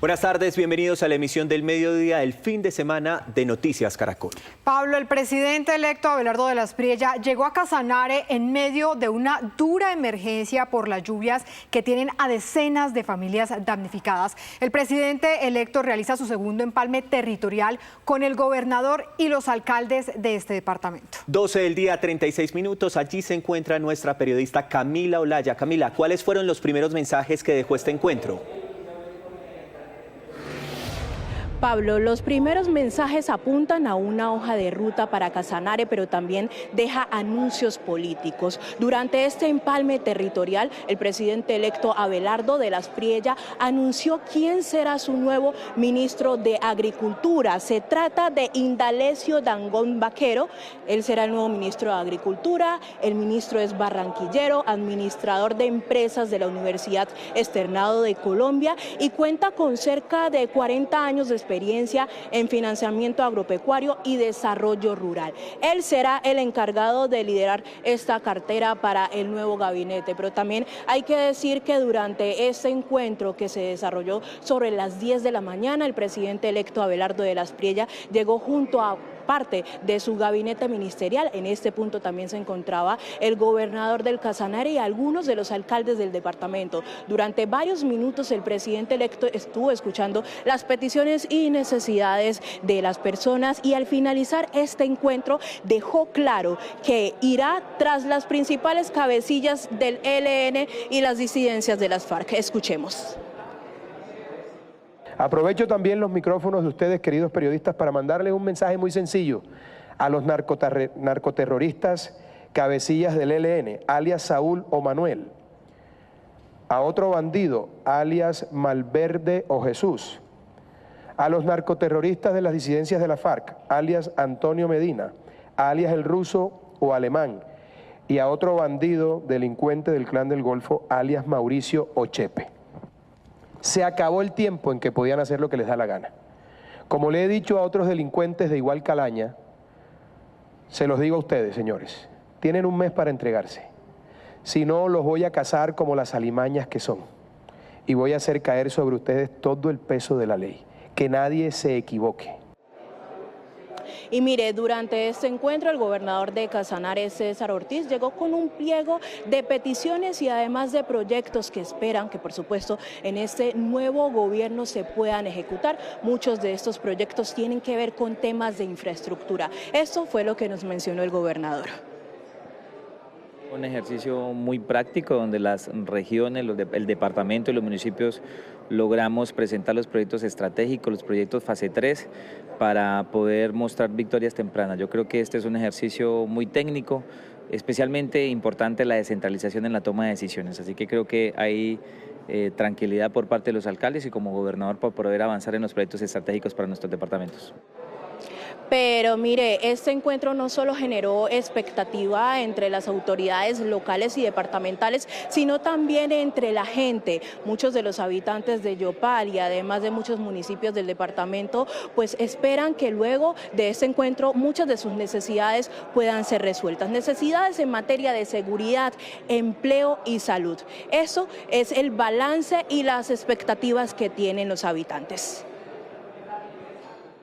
Buenas tardes, bienvenidos a la emisión del mediodía del fin de semana de Noticias Caracol. Pablo, el presidente electo Abelardo de las Priella llegó a Casanare en medio de una dura emergencia por las lluvias que tienen a decenas de familias damnificadas. El presidente electo realiza su segundo empalme territorial con el gobernador y los alcaldes de este departamento. 12 del día, 36 minutos. Allí se encuentra nuestra periodista Camila Olaya. Camila, ¿cuáles fueron los primeros mensajes que dejó este encuentro? Pablo, los primeros mensajes apuntan a una hoja de ruta para Casanare, pero también deja anuncios políticos. Durante este empalme territorial, el presidente electo Abelardo de las Priella anunció quién será su nuevo ministro de Agricultura. Se trata de Indalecio Dangond Vaquero. Él será el nuevo ministro de Agricultura. El ministro es barranquillero, administrador de empresas de la Universidad Externado de Colombia y cuenta con cerca de 40 años de experiencia en financiamiento agropecuario y desarrollo rural. Él será el encargado de liderar esta cartera para el nuevo gabinete, pero también hay que decir que durante este encuentro que se desarrolló sobre las 10 de la mañana, el presidente electo Abelardo de las Priella llegó junto a parte de su gabinete ministerial. En este punto también se encontraba el gobernador del Casanare y algunos de los alcaldes del departamento. Durante varios minutos el presidente electo estuvo escuchando las peticiones y necesidades de las personas y al finalizar este encuentro dejó claro que irá tras las principales cabecillas del ELN y las disidencias de las FARC. Escuchemos. Aprovecho también los micrófonos de ustedes, queridos periodistas, para mandarles un mensaje muy sencillo a los narcoterroristas cabecillas del ELN, alias Saúl o Manuel, a otro bandido, alias Malverde o Jesús, a los narcoterroristas de las disidencias de la FARC, alias Antonio Medina, alias el ruso o alemán, y a otro bandido delincuente del Clan del Golfo, alias Mauricio o Chepe. Se acabó el tiempo en que podían hacer lo que les da la gana. Como le he dicho a otros delincuentes de igual calaña, se los digo a ustedes, señores, tienen un mes para entregarse. Si no, los voy a cazar como las alimañas que son. Y voy a hacer caer sobre ustedes todo el peso de la ley. Que nadie se equivoque. Y mire, durante este encuentro el gobernador de Casanare, César Ortiz, llegó con un pliego de peticiones y además de proyectos que esperan que por supuesto en este nuevo gobierno se puedan ejecutar. Muchos de estos proyectos tienen que ver con temas de infraestructura. Esto fue lo que nos mencionó el gobernador. Un ejercicio muy práctico donde las regiones, el departamento y los municipios logramos presentar los proyectos estratégicos, los proyectos fase 3 para poder mostrar victorias tempranas. Yo creo que este es un ejercicio muy técnico, especialmente importante la descentralización en la toma de decisiones, así que creo que hay tranquilidad por parte de los alcaldes y como gobernador para poder avanzar en los proyectos estratégicos para nuestros departamentos. Pero mire, este encuentro no solo generó expectativa entre las autoridades locales y departamentales, sino también entre la gente. Muchos de los habitantes de Yopal y además de muchos municipios del departamento, pues esperan que luego de este encuentro muchas de sus necesidades puedan ser resueltas. Necesidades en materia de seguridad, empleo y salud. Eso es el balance y las expectativas que tienen los habitantes.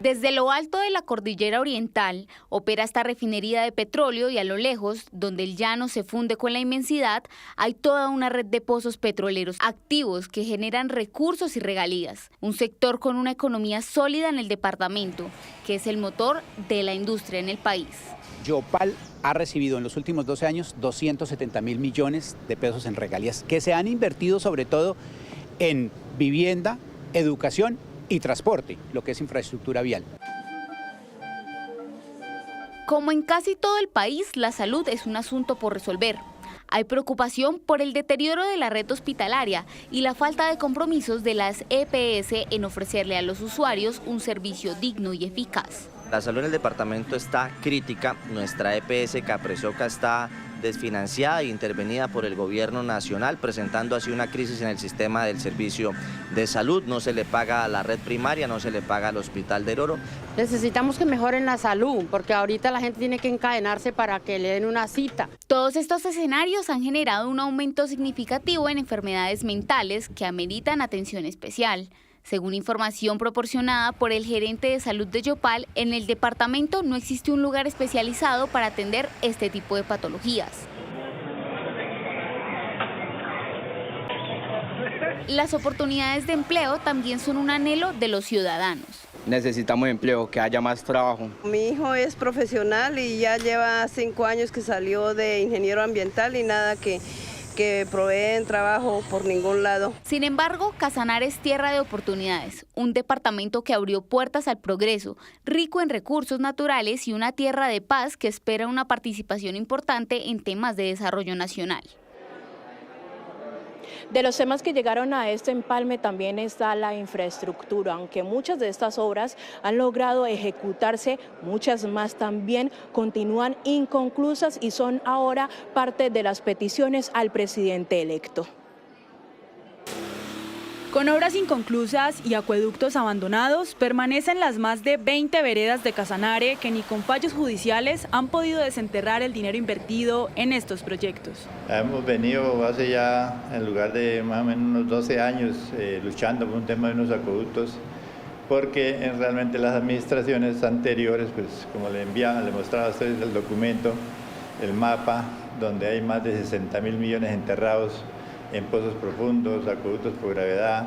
Desde lo alto de la cordillera oriental opera esta refinería de petróleo y a lo lejos, donde el llano se funde con la inmensidad, hay toda una red de pozos petroleros activos que generan recursos y regalías. Un sector con una economía sólida en el departamento, que es el motor de la industria en el país. Yopal ha recibido en los últimos 12 años 270.000 millones de pesos en regalías, que se han invertido sobre todo en vivienda, educación y transporte, lo que es infraestructura vial. Como en casi todo el país, la salud es un asunto por resolver. Hay preocupación por el deterioro de la red hospitalaria y la falta de compromisos de las EPS en ofrecerle a los usuarios un servicio digno y eficaz. La salud en el departamento está crítica, nuestra EPS Capresoca está desfinanciada e intervenida por el gobierno nacional, presentando así una crisis en el sistema del servicio de salud. No se le paga a la red primaria, no se le paga al Hospital del Oro. Necesitamos que mejoren la salud, porque ahorita la gente tiene que encadenarse para que le den una cita. Todos estos escenarios han generado un aumento significativo en enfermedades mentales que ameritan atención especial. Según información proporcionada por el gerente de salud de Yopal, en el departamento no existe un lugar especializado para atender este tipo de patologías. Las oportunidades de empleo también son un anhelo de los ciudadanos. Necesitamos empleo, que haya más trabajo. Mi hijo es profesional y ya lleva 5 años que salió de ingeniero ambiental y nada que proveen trabajo por ningún lado. Sin embargo, Casanare es tierra de oportunidades, un departamento que abrió puertas al progreso, rico en recursos naturales y una tierra de paz que espera una participación importante en temas de desarrollo nacional. De los temas que llegaron a este empalme también está la infraestructura, aunque muchas de estas obras han logrado ejecutarse, muchas más también continúan inconclusas y son ahora parte de las peticiones al presidente electo. Con obras inconclusas y acueductos abandonados, permanecen las más de 20 veredas de Casanare que ni con fallos judiciales han podido desenterrar el dinero invertido en estos proyectos. Hemos venido hace ya, en lugar de más o menos unos 12 años, luchando por un tema de unos acueductos, porque realmente las administraciones anteriores, pues como le mostraba a ustedes el documento, el mapa, donde hay más de 60.000 millones enterrados en pozos profundos, acueductos por gravedad,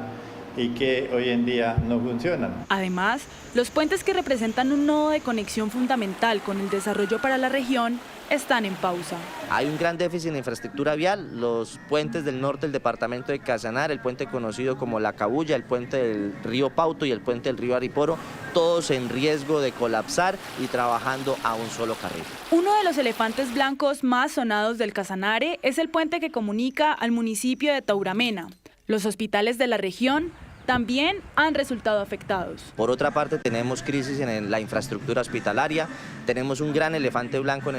y que hoy en día no funcionan. Además, los puentes que representan un nodo de conexión fundamental con el desarrollo para la región están en pausa. Hay un gran déficit en infraestructura vial. Los puentes del norte del departamento de Casanare, el puente conocido como La Cabulla, el puente del río Pauto y el puente del río Ariporo, todos en riesgo de colapsar y trabajando a un solo carril. Uno de los elefantes blancos más sonados del Casanare es el puente que comunica al municipio de Tauramena. Los hospitales de la región también han resultado afectados. Por otra parte, tenemos crisis en la infraestructura hospitalaria, tenemos un gran elefante blanco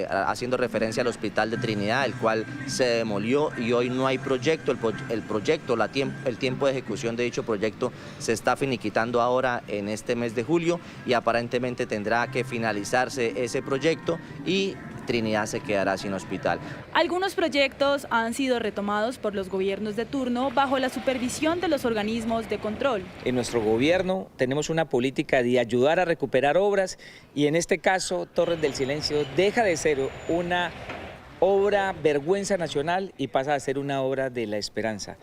haciendo referencia al Hospital de Trinidad, el cual se demolió y hoy no hay proyecto. El tiempo de ejecución de dicho proyecto se está finiquitando ahora en este mes de julio y aparentemente tendrá que finalizarse ese proyecto y Trinidad se quedará sin hospital. Algunos proyectos han sido retomados por los gobiernos de turno bajo la supervisión de los organismos de control. En nuestro gobierno tenemos una política de ayudar a recuperar obras y en este caso Torres del Silencio deja de ser una obra vergüenza nacional y pasa a ser una obra de la esperanza.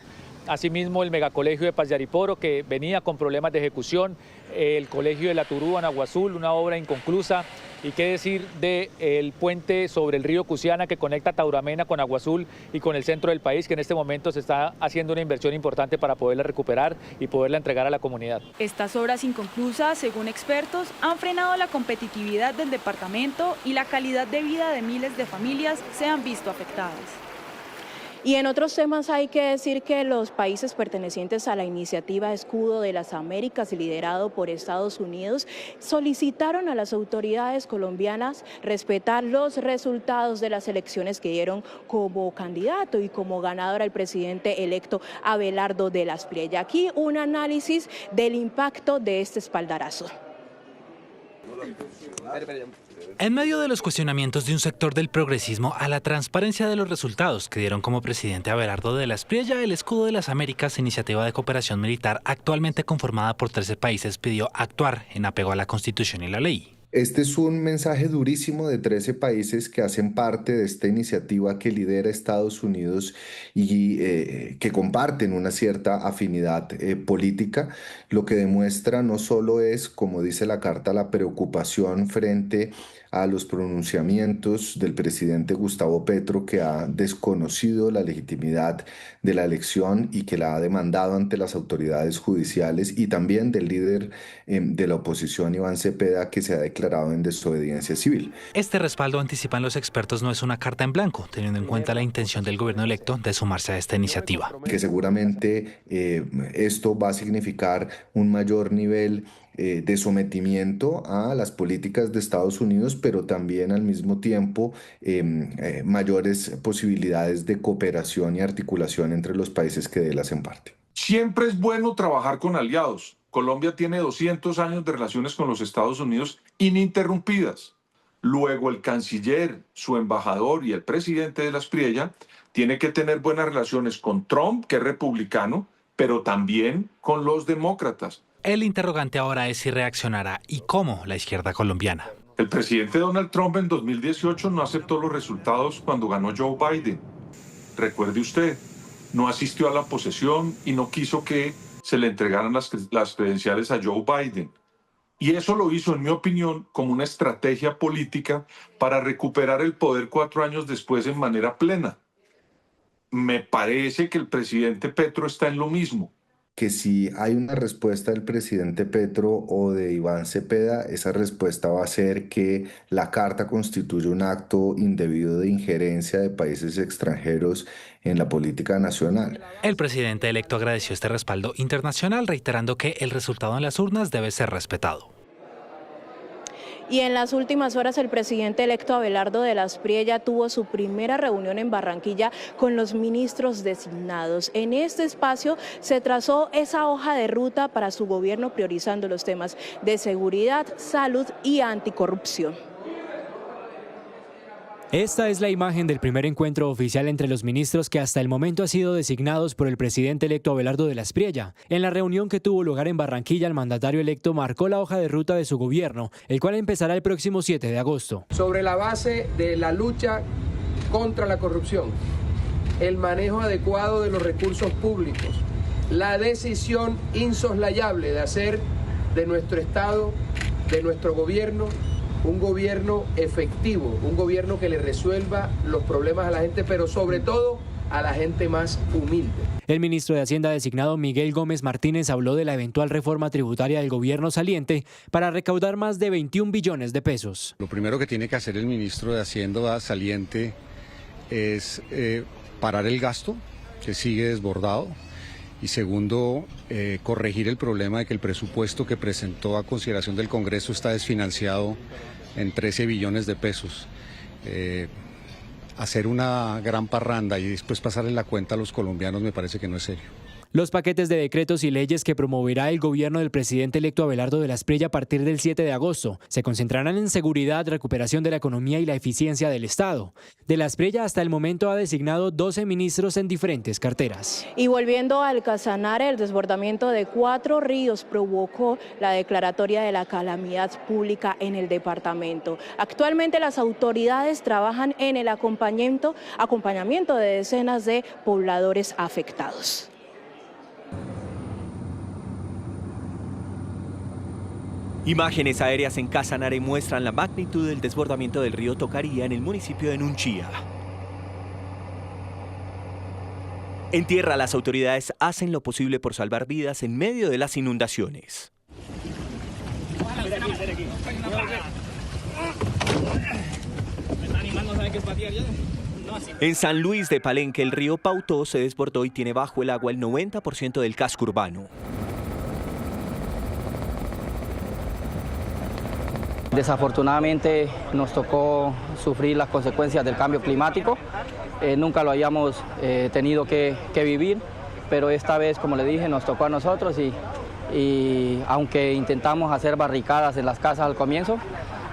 Asimismo, el megacolegio de Paz de Ariporo, que venía con problemas de ejecución, el colegio de La Turúa en Agua Azul, una obra inconclusa, y qué decir del puente sobre el río Cusiana que conecta Tauramena con Agua Azul y con el centro del país, que en este momento se está haciendo una inversión importante para poderla recuperar y poderla entregar a la comunidad. Estas obras inconclusas, según expertos, han frenado la competitividad del departamento y la calidad de vida de miles de familias se han visto afectadas. Y en otros temas hay que decir que los países pertenecientes a la iniciativa Escudo de las Américas, liderado por Estados Unidos, solicitaron a las autoridades colombianas respetar los resultados de las elecciones que dieron como candidato y como ganador al presidente electo Abelardo de las Priella. Aquí un análisis del impacto de este espaldarazo. En medio de los cuestionamientos de un sector del progresismo a la transparencia de los resultados que dieron como presidente a Abelardo de las Priella, el Escudo de las Américas, iniciativa de cooperación militar actualmente conformada por 13 países, pidió actuar en apego a la Constitución y la ley. Este es un mensaje durísimo de 13 países que hacen parte de esta iniciativa que lidera Estados Unidos y que comparten una cierta afinidad política. Lo que demuestra no solo es, como dice la carta, la preocupación frente a los pronunciamientos del presidente Gustavo Petro, que ha desconocido la legitimidad de la elección y que la ha demandado ante las autoridades judiciales, y también del líder de la oposición, Iván Cepeda, que se ha declarado en desobediencia civil. Este respaldo, anticipan los expertos, no es una carta en blanco, teniendo en cuenta la intención del gobierno electo de sumarse a esta iniciativa. Que seguramente esto va a significar un mayor nivel de sometimiento a las políticas de Estados Unidos, pero también al mismo tiempo mayores posibilidades de cooperación y articulación entre los países que de él hacen parte. Siempre es bueno trabajar con aliados. Colombia tiene 200 años de relaciones con los Estados Unidos ininterrumpidas. Luego el canciller, su embajador y el presidente de las Priella tiene que tener buenas relaciones con Trump, que es republicano, pero también con los demócratas. El interrogante ahora es si reaccionará y cómo la izquierda colombiana. El presidente Donald Trump en 2018 no aceptó los resultados cuando ganó Joe Biden. Recuerde usted, no asistió a la posesión y no quiso que se le entregaran las credenciales a Joe Biden. Y eso lo hizo, en mi opinión, como una estrategia política para recuperar el poder 4 años después en manera plena. Me parece que el presidente Petro está en lo mismo. Que si hay una respuesta del presidente Petro o de Iván Cepeda, esa respuesta va a ser que la Carta constituye un acto indebido de injerencia de países extranjeros en la política nacional. El presidente electo agradeció este respaldo internacional, reiterando que el resultado en las urnas debe ser respetado. Y en las últimas horas el presidente electo Abelardo de la Espriella tuvo su primera reunión en Barranquilla con los ministros designados. En este espacio se trazó esa hoja de ruta para su gobierno, priorizando los temas de seguridad, salud y anticorrupción. Esta es la imagen del primer encuentro oficial entre los ministros que hasta el momento han sido designados por el presidente electo Abelardo de la Espriella. En la reunión que tuvo lugar en Barranquilla, el mandatario electo marcó la hoja de ruta de su gobierno, el cual empezará el próximo 7 de agosto. Sobre la base de la lucha contra la corrupción, el manejo adecuado de los recursos públicos, la decisión insoslayable de hacer de nuestro Estado, de nuestro gobierno, un gobierno efectivo, un gobierno que le resuelva los problemas a la gente, pero sobre todo a la gente más humilde. El ministro de Hacienda designado Miguel Gómez Martínez habló de la eventual reforma tributaria del gobierno saliente para recaudar más de 21 billones de pesos. Lo primero que tiene que hacer el ministro de Hacienda saliente es parar el gasto, que sigue desbordado, y segundo, corregir el problema de que el presupuesto que presentó a consideración del Congreso está desfinanciado en 13 billones de pesos. Hacer una gran parranda y después pasarle la cuenta a los colombianos me parece que no es serio. Los paquetes de decretos y leyes que promoverá el gobierno del presidente electo Abelardo de la Espriella a partir del 7 de agosto se concentrarán en seguridad, recuperación de la economía y la eficiencia del Estado. De la Espriella hasta el momento ha designado 12 ministros en diferentes carteras. Y volviendo al Casanare, el desbordamiento de 4 ríos provocó la declaratoria de la calamidad pública en el departamento. Actualmente las autoridades trabajan en el acompañamiento de decenas de pobladores afectados. Imágenes aéreas en Casanare muestran la magnitud del desbordamiento del río Tocaría en el municipio de Nunchía. En tierra, las autoridades hacen lo posible por salvar vidas en medio de las inundaciones. En San Luis de Palenque, el río Pautó se desbordó y tiene bajo el agua el 90% del casco urbano. Desafortunadamente nos tocó sufrir las consecuencias del cambio climático. Nunca lo habíamos tenido que vivir, pero esta vez, como le dije, nos tocó a nosotros y aunque intentamos hacer barricadas en las casas al comienzo,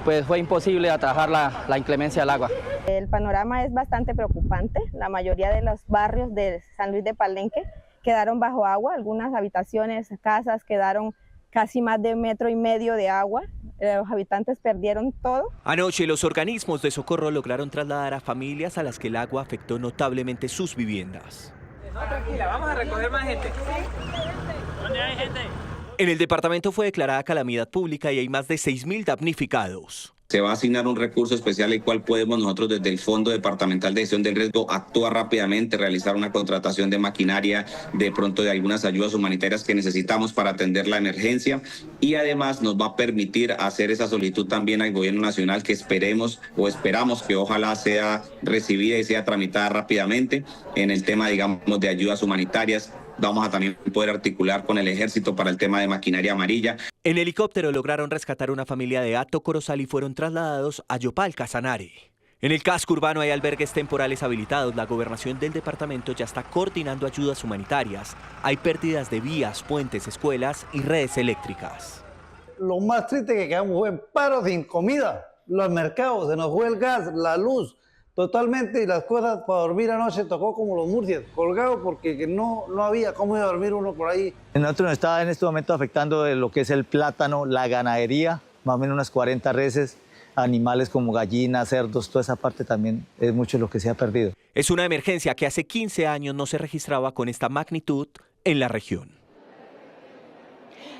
pues fue imposible atajar la inclemencia del agua. El panorama es bastante preocupante. La mayoría de los barrios de San Luis de Palenque quedaron bajo agua. Algunas habitaciones, casas quedaron casi más de 1,5 metros de agua. Los habitantes perdieron todo. Anoche los organismos de socorro lograron trasladar a familias a las que el agua afectó notablemente sus viviendas. No, tranquila, vamos a recoger más gente. ¿Dónde hay gente? En el departamento fue declarada calamidad pública y hay más de 6.000 damnificados. Se va a asignar un recurso especial el cual podemos nosotros desde el Fondo Departamental de Gestión del Riesgo actuar rápidamente, realizar una contratación de maquinaria, de pronto de algunas ayudas humanitarias que necesitamos para atender la emergencia y además nos va a permitir hacer esa solicitud también al Gobierno Nacional que esperamos que ojalá sea recibida y sea tramitada rápidamente en el tema, digamos, de ayudas humanitarias. Vamos a también poder articular con el Ejército para el tema de maquinaria amarilla. En helicóptero lograron rescatar una familia de Hato Corozal y fueron trasladados a Yopal, Casanare. En el casco urbano hay albergues temporales habilitados. La gobernación del departamento ya está coordinando ayudas humanitarias. Hay pérdidas de vías, puentes, escuelas y redes eléctricas. Lo más triste es que quedamos en paro sin comida. Los mercados, se nos fue el gas, la luz. totalmente, y las cosas para dormir anoche tocó como los murcias, colgado porque no había cómo ir a dormir uno por ahí. Nosotros nos está en este momento afectando lo que es el plátano, la ganadería, más o menos unas 40 reses, animales como gallinas, cerdos, toda esa parte también es mucho lo que se ha perdido. Es una emergencia que hace 15 años no se registraba con esta magnitud en la región.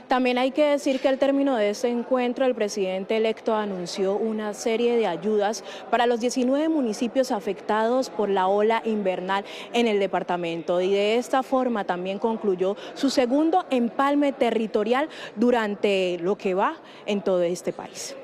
También hay que decir que al término de este encuentro el presidente electo anunció una serie de ayudas para los 19 municipios afectados por la ola invernal en el departamento y de esta forma también concluyó su segundo empalme territorial durante lo que va en todo este país.